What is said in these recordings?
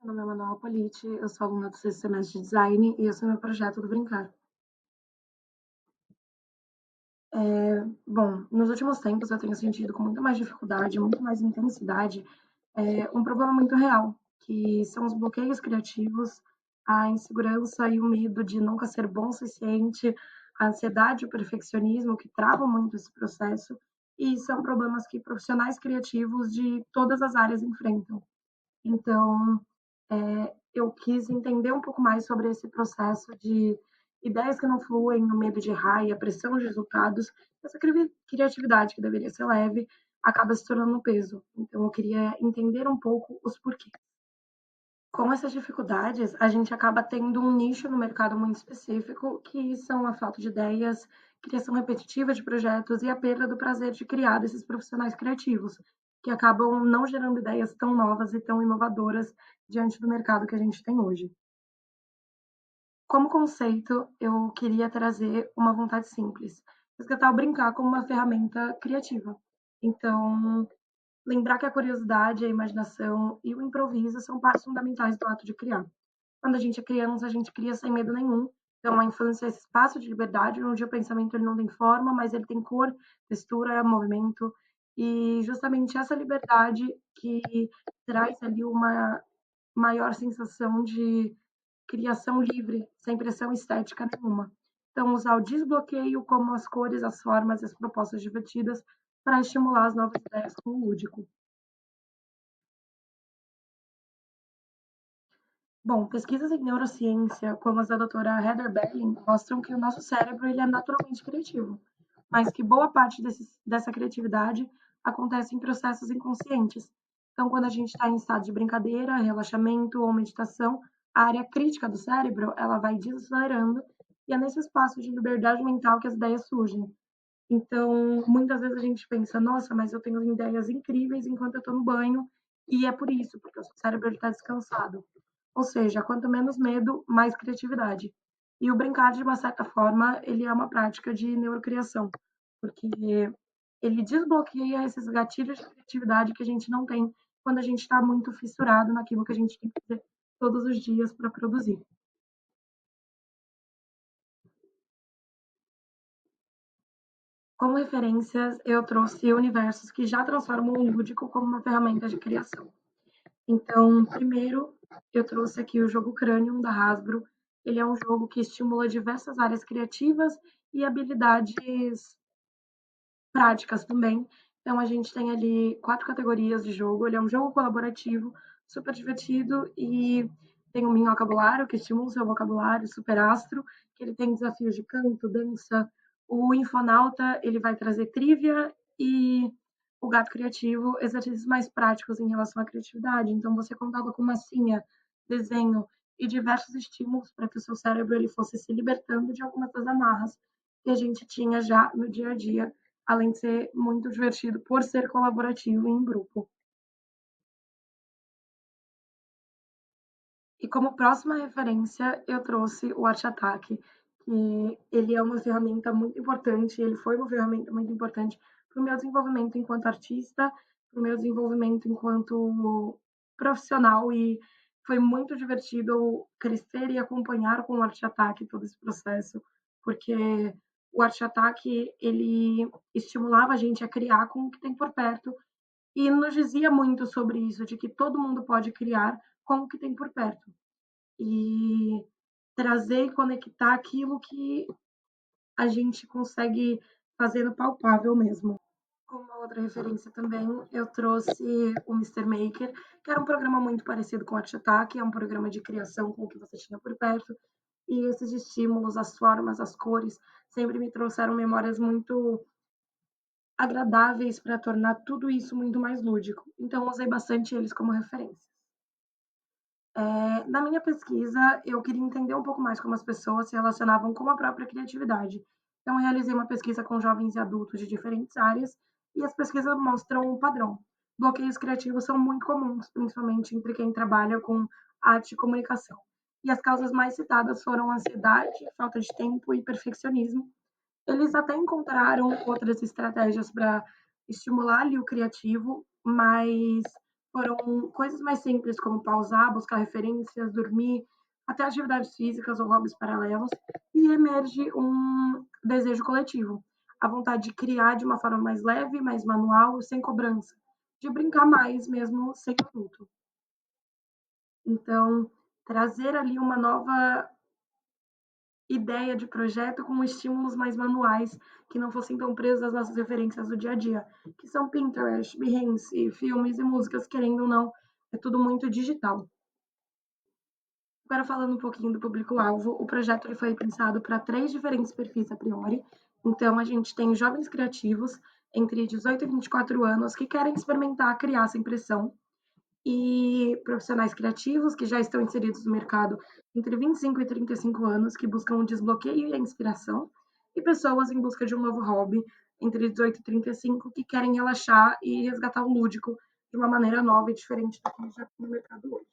Meu nome é Manuela Politi, eu sou aluna do sexto semestre de design e esse é o meu projeto do Brincar. Bom, nos últimos tempos eu tenho sentido com muito mais dificuldade, muito mais intensidade, um problema muito real, que são os bloqueios criativos, a insegurança e o medo de nunca ser bom o suficiente, a ansiedade e o perfeccionismo que travam muito esse processo, e são problemas que profissionais criativos de todas as áreas enfrentam. Então, eu quis entender um pouco mais sobre esse processo de ideias que não fluem, o medo de errar e a pressão de resultados. Essa criatividade que deveria ser leve acaba se tornando um peso. Então, eu queria entender um pouco os porquês. Com essas dificuldades, a gente acaba tendo um nicho no mercado muito específico, que são a falta de ideias, criação repetitiva de projetos e a perda do prazer de criar desses profissionais criativos, que acabam não gerando ideias tão novas e tão inovadoras diante do mercado que a gente tem hoje. Como conceito, eu queria trazer uma vontade simples, resgatar o brincar como uma ferramenta criativa. Então, lembrar que a curiosidade, a imaginação e o improviso são partes fundamentais do ato de criar. Quando a gente é criança, a gente cria sem medo nenhum. Então, a infância é esse espaço de liberdade, onde o pensamento ele não tem forma, mas ele tem cor, textura, movimento. E justamente essa liberdade que traz ali uma maior sensação de criação livre, sem pressão estética nenhuma. Então, usar o desbloqueio como as cores, as formas e as propostas divertidas para estimular as novas ideias com o lúdico. Bom, pesquisas em neurociência, como as da doutora Heather Berlin, mostram que o nosso cérebro ele é naturalmente criativo, mas que boa parte dessa criatividade acontece em processos inconscientes. Então, quando a gente está em estado de brincadeira, relaxamento ou meditação, a área crítica do cérebro ela vai desacelerando e é nesse espaço de liberdade mental que as ideias surgem. Então, muitas vezes a gente pensa, nossa, mas eu tenho ideias incríveis enquanto eu estou no banho, e é por isso, porque o seu cérebro está descansado. Ou seja, quanto menos medo, mais criatividade. E o brincar, de uma certa forma, ele é uma prática de neurocriação, porque ele desbloqueia esses gatilhos de criatividade que a gente não tem quando a gente está muito fissurado naquilo que a gente tem que fazer todos os dias para produzir. Como referências, eu trouxe universos que já transformam o lúdico como uma ferramenta de criação. Então, primeiro, eu trouxe aqui o jogo Cranium da Hasbro. Ele é um jogo que estimula diversas áreas criativas e habilidades práticas também. Então, a gente tem ali 4 categorias de jogo. Ele é um jogo colaborativo, super divertido e tem o Minhocabulário, que estimula o seu vocabulário, Super Astro, que ele tem desafios de canto, dança. O Infonauta, ele vai trazer trivia e o Gato Criativo, exercícios mais práticos em relação à criatividade. Então, você contava com massinha, desenho e diversos estímulos para que o seu cérebro ele fosse se libertando de algumas das amarras que a gente tinha já no dia a dia, além de ser muito divertido por ser colaborativo e em grupo. E como próxima referência, eu trouxe o Arte Ataque, que ele é uma ferramenta muito importante, ele foi uma ferramenta muito importante para o meu desenvolvimento enquanto artista, para o meu desenvolvimento enquanto profissional, e foi muito divertido crescer e acompanhar com o Arte Ataque todo esse processo, porque o Arte Ataque, ele estimulava a gente a criar com o que tem por perto, e nos dizia muito sobre isso, de que todo mundo pode criar com o que tem por perto e trazer e conectar aquilo que a gente consegue fazer no palpável mesmo. Como outra referência também, eu trouxe o Mister Maker, que era um programa muito parecido com o Art Attack, é um programa de criação com o que você tinha por perto, e esses estímulos, as formas, as cores, sempre me trouxeram memórias muito agradáveis para tornar tudo isso muito mais lúdico. Então, eu usei bastante eles como referência. Na minha pesquisa, eu queria entender um pouco mais como as pessoas se relacionavam com a própria criatividade. Então, eu realizei uma pesquisa com jovens e adultos de diferentes áreas, e as pesquisas mostram um padrão. Bloqueios criativos são muito comuns, principalmente entre quem trabalha com arte e comunicação. E as causas mais citadas foram ansiedade, falta de tempo e perfeccionismo. Eles até encontraram outras estratégias para estimular ali o criativo, mas foram coisas mais simples, como pausar, buscar referências, dormir, até atividades físicas ou hobbies paralelos, e emerge um desejo coletivo, a vontade de criar de uma forma mais leve, mais manual, sem cobrança, de brincar mais mesmo sem adulto. Então, trazer ali uma nova ideia de projeto com estímulos mais manuais, que não fossem tão presos às nossas referências do dia a dia, que são Pinterest, Behance, filmes e músicas, querendo ou não, é tudo muito digital. Agora falando um pouquinho do público-alvo, o projeto ele foi pensado para três diferentes perfis a priori. Então, a gente tem jovens criativos entre 18 e 24 anos que querem experimentar criar essa impressão, e profissionais criativos que já estão inseridos no mercado entre 25 e 35 anos, que buscam o desbloqueio e a inspiração, e pessoas em busca de um novo hobby entre 18 e 35 que querem relaxar e resgatar o lúdico de uma maneira nova e diferente do que já tem no mercado hoje.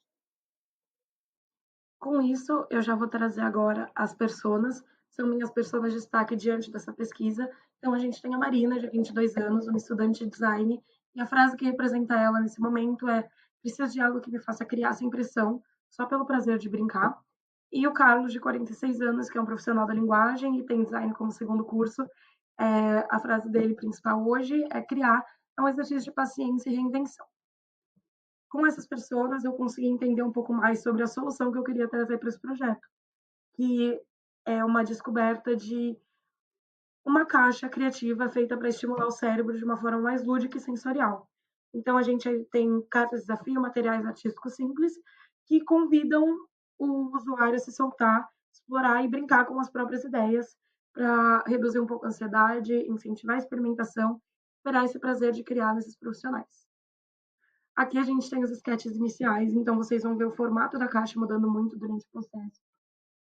Com isso, eu já vou trazer agora as personas, são minhas personas de destaque diante dessa pesquisa. Então, a gente tem a Marina, de 22 anos, uma estudante de design, e a frase que representa ela nesse momento é: preciso de algo que me faça criar essa impressão, só pelo prazer de brincar. E o Carlos, de 46 anos, que é um profissional da linguagem e tem design como segundo curso, a frase dele principal hoje é: criar é um exercício de paciência e reinvenção. Com essas pessoas, eu consegui entender um pouco mais sobre a solução que eu queria trazer para esse projeto, que é uma descoberta de uma caixa criativa feita para estimular o cérebro de uma forma mais lúdica e sensorial. Então, a gente tem cartas de desafio, materiais artísticos simples, que convidam o usuário a se soltar, explorar e brincar com as próprias ideias, para reduzir um pouco a ansiedade, incentivar a experimentação, esperar esse prazer de criar nesses profissionais. Aqui a gente tem os sketches iniciais, então vocês vão ver o formato da caixa mudando muito durante o processo.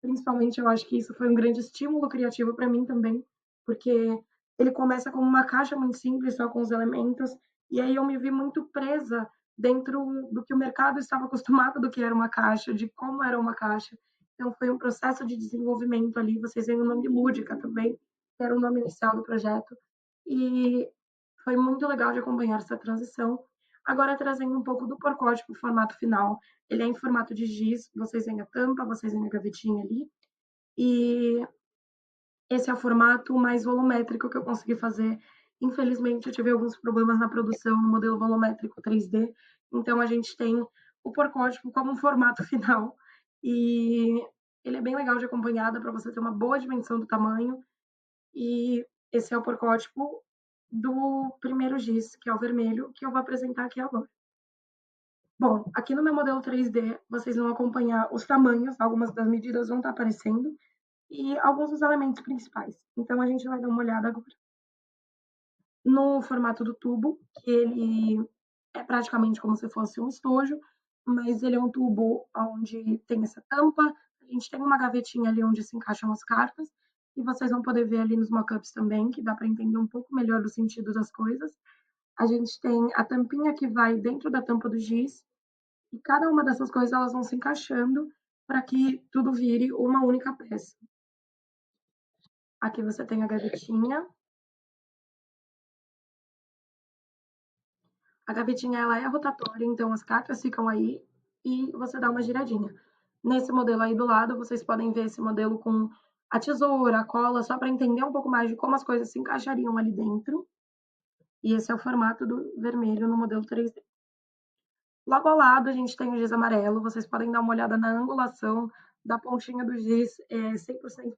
Principalmente, eu acho que isso foi um grande estímulo criativo para mim também, porque ele começa como uma caixa muito simples, só com os elementos, e aí eu me vi muito presa dentro do que o mercado estava acostumado do que era uma caixa, de como era uma caixa. Então, foi um processo de desenvolvimento ali. Vocês veem o nome Lúdica também, que era o nome inicial do projeto, e foi muito legal de acompanhar essa transição. Agora, trazendo um pouco do porcótipo, o formato final, ele é em formato de giz, vocês veem a tampa, vocês veem a gavetinha ali, e esse é o formato mais volumétrico que eu consegui fazer. Infelizmente, eu tive alguns problemas na produção no modelo volumétrico 3D, então a gente tem o porcótipo como um formato final, e ele é bem legal de acompanhar, para você ter uma boa dimensão do tamanho, e esse é o porcótipo do primeiro giz, que é o vermelho, que eu vou apresentar aqui agora. Bom, aqui no meu modelo 3D, vocês vão acompanhar os tamanhos, algumas das medidas vão estar aparecendo, e alguns dos elementos principais. Então, a gente vai dar uma olhada agora. No formato do tubo, que ele é praticamente como se fosse um estojo, mas ele é um tubo onde tem essa tampa, a gente tem uma gavetinha ali onde se encaixam as cartas, e vocês vão poder ver ali nos mockups também, que dá para entender um pouco melhor o sentido das coisas. A gente tem a tampinha que vai dentro da tampa do giz, e cada uma dessas coisas elas vão se encaixando para que tudo vire uma única peça. Aqui você tem a gavetinha. A gavetinha ela é rotatória, então as cartas ficam aí e você dá uma giradinha. Nesse modelo aí do lado, vocês podem ver esse modelo com a tesoura, a cola, só para entender um pouco mais de como as coisas se encaixariam ali dentro. E esse é o formato do vermelho no modelo 3D. Logo ao lado, a gente tem o giz amarelo. Vocês podem dar uma olhada na angulação da pontinha do giz, é 100%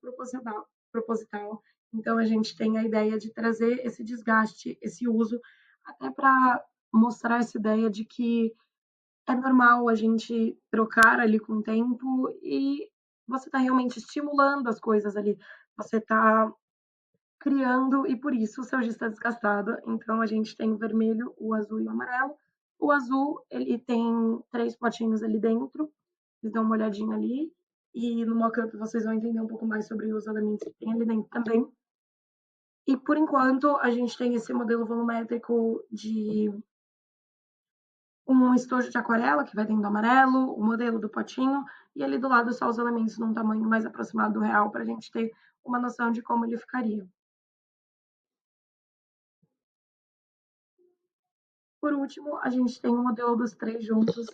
proposital. Então, a gente tem a ideia de trazer esse desgaste, esse uso, até para mostrar essa ideia de que é normal a gente trocar ali com o tempo e você está realmente estimulando as coisas ali. Você está criando e por isso o seu giz está desgastado. Então a gente tem o vermelho, o azul e o amarelo. O azul, ele tem 3 potinhos ali dentro. Vocês dão uma olhadinha ali. E no mockup vocês vão entender um pouco mais sobre os elementos que tem ali dentro também. E por enquanto a gente tem esse modelo volumétrico de um estojo de aquarela que vai dentro do amarelo, o modelo do potinho, e ali do lado só os elementos num tamanho mais aproximado do real para a gente ter uma noção de como ele ficaria. Por último, a gente tem o modelo dos três juntos,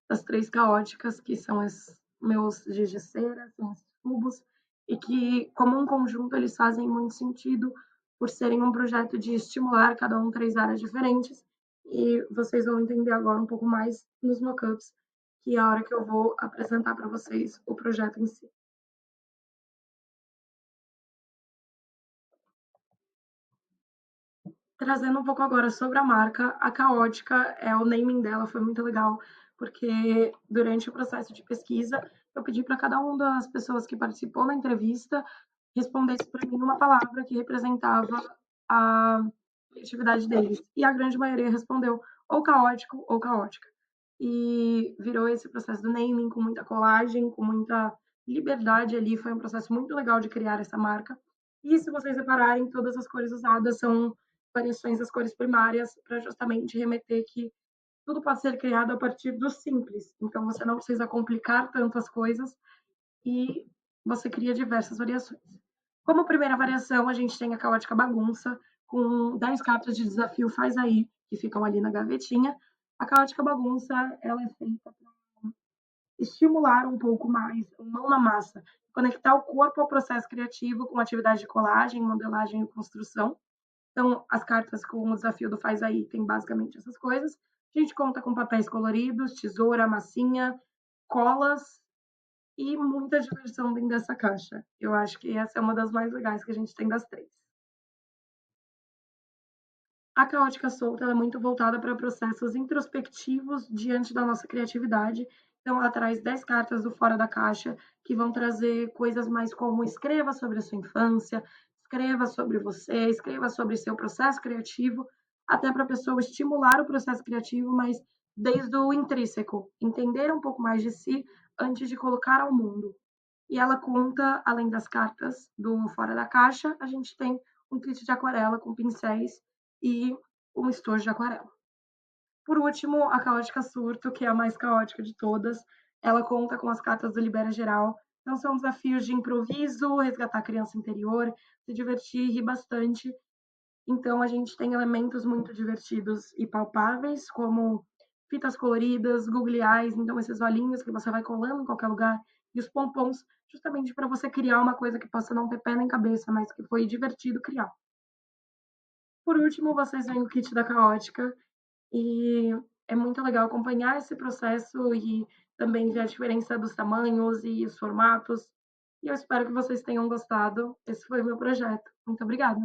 das três caóticas, que são os meus giz de cera, são esses cubos, e que, como um conjunto, eles fazem muito sentido por serem um projeto de estimular cada um três áreas diferentes. E vocês vão entender agora um pouco mais nos mockups, que é a hora que eu vou apresentar para vocês o projeto em si. Trazendo um pouco agora sobre a marca, a Caótica, o naming dela foi muito legal, porque durante o processo de pesquisa, eu pedi para cada uma das pessoas que participou da entrevista respondesse para mim uma palavra que representava a criatividade deles. E a grande maioria respondeu ou caótico ou caótica. E virou esse processo do naming com muita colagem, com muita liberdade ali. Foi um processo muito legal de criar essa marca. E se vocês repararem, todas as cores usadas são variações das cores primárias para justamente remeter que tudo pode ser criado a partir do simples. Então você não precisa complicar tanto as coisas e você cria diversas variações. Como primeira variação, a gente tem a caótica bagunça, com 10 cartas de desafio faz aí, que ficam ali na gavetinha. A caótica bagunça, ela é feita para estimular um pouco mais o mão na massa, conectar o corpo ao processo criativo com atividade de colagem, modelagem e construção. Então, as cartas com o desafio do faz aí tem basicamente essas coisas. A gente conta com papéis coloridos, tesoura, massinha, colas e muita diversão dentro dessa caixa. Eu acho que essa é uma das mais legais que a gente tem das três. A caótica solta é muito voltada para processos introspectivos diante da nossa criatividade. Então, ela traz 10 cartas do Fora da Caixa, que vão trazer coisas mais como escreva sobre a sua infância, escreva sobre você, escreva sobre seu processo criativo, até para a pessoa estimular o processo criativo, mas desde o intrínseco, entender um pouco mais de si antes de colocar ao mundo. E ela conta, além das cartas do Fora da Caixa, a gente tem um kit de aquarela com pincéis e um estojo de aquarela. Por último, a Caótica Surto, que é a mais caótica de todas, ela conta com as cartas do Libera Geral. Então, são desafios de improviso, resgatar a criança interior, se divertir, rir bastante. Então, a gente tem elementos muito divertidos e palpáveis, como fitas coloridas, googly eyes, então esses olhinhos que você vai colando em qualquer lugar, e os pompons, justamente para você criar uma coisa que possa não ter pé nem cabeça, mas que foi divertido criar. Por último, vocês veem o kit da Caótica, e é muito legal acompanhar esse processo e também ver a diferença dos tamanhos e os formatos. E eu espero que vocês tenham gostado. Esse foi o meu projeto. Muito obrigada.